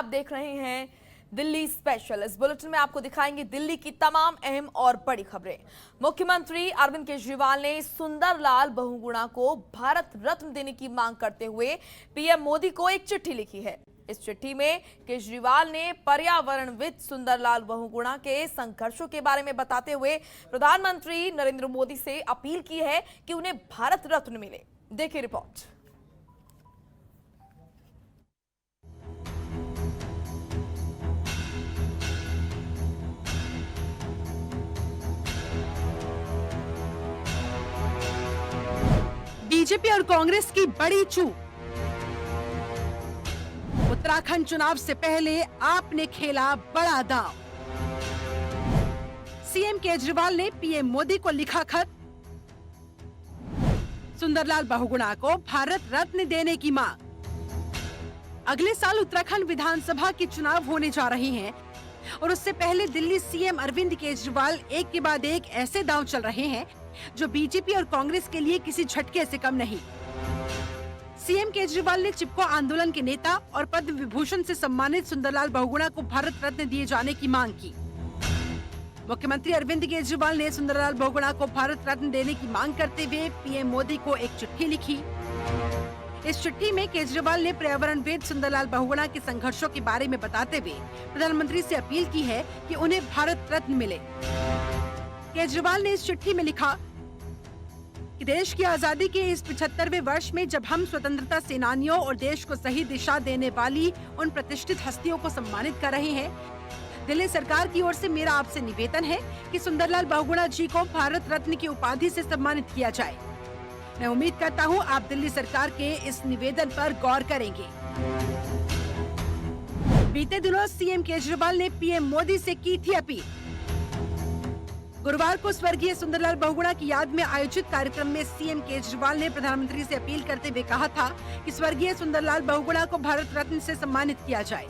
देख रहे हैं दिल्ली स्पेशल। इस बुलेटिन में आपको दिखाएंगे दिल्ली की तमाम अहम और बड़ी खबरें। मुख्यमंत्री अरविंद केजरीवाल ने सुंदरलाल बहुगुणा को भारत रत्न देने की मांग करते हुए पीएम मोदी को एक चिट्ठी लिखी है। इस चिट्ठी में केजरीवाल ने पर्यावरणविद सुंदरलाल बहुगुणा के संघर्षों के बारे में बताते हुए प्रधानमंत्री नरेंद्र मोदी से अपील की है कि उन्हें भारत रत्न मिले। देखिए रिपोर्ट। बीजेपी और कांग्रेस की बड़ी चूक। उत्तराखंड चुनाव से पहले आपने खेला बड़ा दांव। सीएम केजरीवाल ने पीएम मोदी को लिखा खत, सुंदरलाल बहुगुणा को भारत रत्न देने की मांग। अगले साल उत्तराखंड विधानसभा के चुनाव होने जा रहे हैं और उससे पहले दिल्ली सीएम अरविंद केजरीवाल एक के बाद एक ऐसे दांव चल रहे हैं जो बीजेपी और कांग्रेस के लिए किसी झटके से कम नहीं। सीएम केजरीवाल ने चिपको आंदोलन के नेता और पद्म विभूषण से सम्मानित सुंदरलाल बहुगुणा को भारत रत्न दिए जाने की मांग की। मुख्यमंत्री अरविंद केजरीवाल ने सुंदरलाल बहुगुणा को भारत रत्न देने की मांग करते हुए पीएम मोदी को एक चिट्ठी लिखी। इस चिट्ठी में केजरीवाल ने पर्यावरणविद सुंदरलाल बहुगुणा के संघर्षों के बारे में बताते हुए प्रधानमंत्री से अपील की है कि उन्हें भारत रत्न मिले। केजरीवाल ने इस चिट्ठी में लिखा कि देश की आजादी के इस 75वें वर्ष में जब हम स्वतंत्रता सेनानियों और देश को सही दिशा देने वाली उन प्रतिष्ठित हस्तियों को सम्मानित कर रहे हैं, दिल्ली सरकार की ओर से मेरा आपसे निवेदन है कि सुंदरलाल बहुगुणा जी को भारत रत्न की उपाधि से सम्मानित किया जाए। मैं उम्मीद करता हूं आप दिल्ली सरकार के इस निवेदन पर गौर करेंगे। बीते दिनों सीएम केजरीवाल ने पीएम मोदी से की थी अपील। गुरुवार को स्वर्गीय सुंदरलाल बहुगुणा की याद में आयोजित कार्यक्रम में सीएम केजरीवाल ने प्रधानमंत्री से अपील करते हुए कहा था कि स्वर्गीय सुंदरलाल बहुगुणा को भारत रत्न से सम्मानित किया जाए।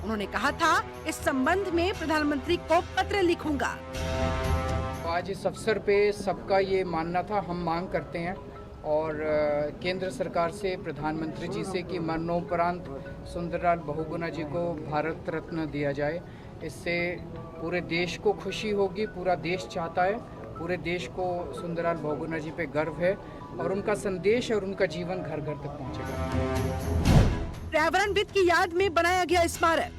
उन्होंने कहा था, इस संबंध में प्रधानमंत्री को पत्र लिखूंगा। आज इस अवसर पे सबका ये मानना था, हम मांग करते हैं और केंद्र सरकार से, प्रधानमंत्री जी से कि मरणोपरांत सुंदरलाल बहुगुणा जी को भारत रत्न दिया जाए। इससे पूरे देश को खुशी होगी, पूरा देश चाहता है, पूरे देश को सुंदरलाल बहुगुणा जी पे गर्व है और उनका संदेश और उनका जीवन घर घर तक पहुंचेगा। पर्यावरणविद की याद में बनाया गया स्मारक।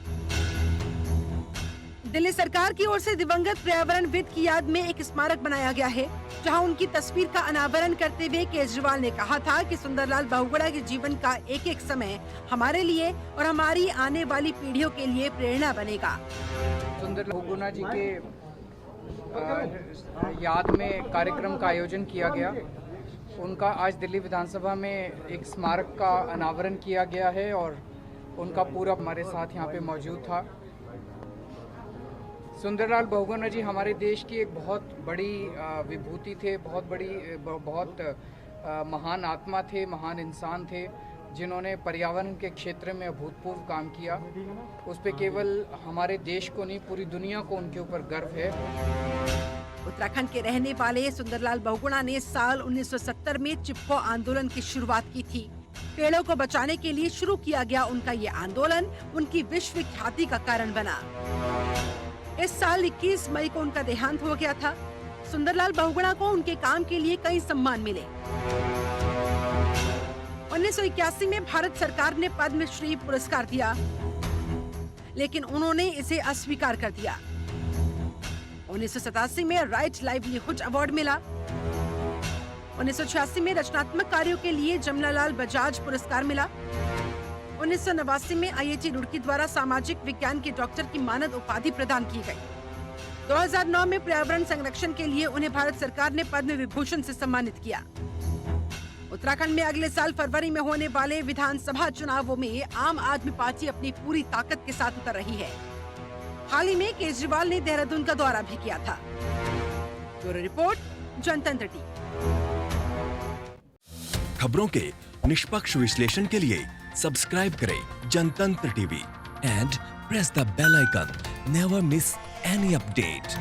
दिल्ली सरकार की ओर से दिवंगत पर्यावरणविद की याद में एक स्मारक बनाया गया है, जहां उनकी तस्वीर का अनावरण करते हुए केजरीवाल ने कहा था कि सुंदरलाल बहुगुणा के जीवन का एक एक समय हमारे लिए और हमारी आने वाली पीढ़ियों के लिए प्रेरणा बनेगा। सुंदरलाल बहुगुणा जी के याद में कार्यक्रम का आयोजन किया गया। उनका आज दिल्ली विधानसभा में एक स्मारक का अनावरण किया गया है और उनका पूरा हमारे साथ यहाँ पे मौजूद था। सुंदरलाल बहुगुणा जी हमारे देश की एक बहुत बड़ी विभूति थे, बहुत महान आत्मा थे, महान इंसान थे, जिन्होंने पर्यावरण के क्षेत्र में अभूतपूर्व काम किया। उस पे केवल हमारे देश को नहीं, पूरी दुनिया को उनके ऊपर गर्व है। उत्तराखंड के रहने वाले सुंदरलाल बहुगुणा ने साल 1970 में चिपको आंदोलन की शुरुआत की थी। पेड़ों को बचाने के लिए शुरू किया गया उनका ये आंदोलन उनकी विश्व ख्याति का कारण बना। इस साल 21 मई को उनका देहांत हो गया था। सुंदरलाल बहुगुणा को उनके काम के लिए कई सम्मान मिले। 1981 में भारत सरकार ने पद्मश्री पुरस्कार दिया, लेकिन उन्होंने इसे अस्वीकार कर दिया। 1987 में राइट लाइवलीहुड अवार्ड मिला। 1986 में रचनात्मक कार्यों के लिए जमनालाल बजाज पुरस्कार मिला। 1989 में आईआईटी रुड़की द्वारा सामाजिक विज्ञान के डॉक्टर की मानद उपाधि प्रदान की गई। 2009 में पर्यावरण संरक्षण के लिए उन्हें भारत सरकार ने पद्म विभूषण से सम्मानित किया। उत्तराखंड में अगले साल फरवरी में होने वाले विधानसभा चुनावों में आम आदमी पार्टी अपनी पूरी ताकत के साथ उतर रही है। हाल ही में केजरीवाल ने देहरादून का दौरा भी किया था। Bureau report, Jantantra TV. खबरों के निष्पक्ष विश्लेषण के लिए सब्सक्राइब करें Jantantra TV and press the bell icon. Never miss any update.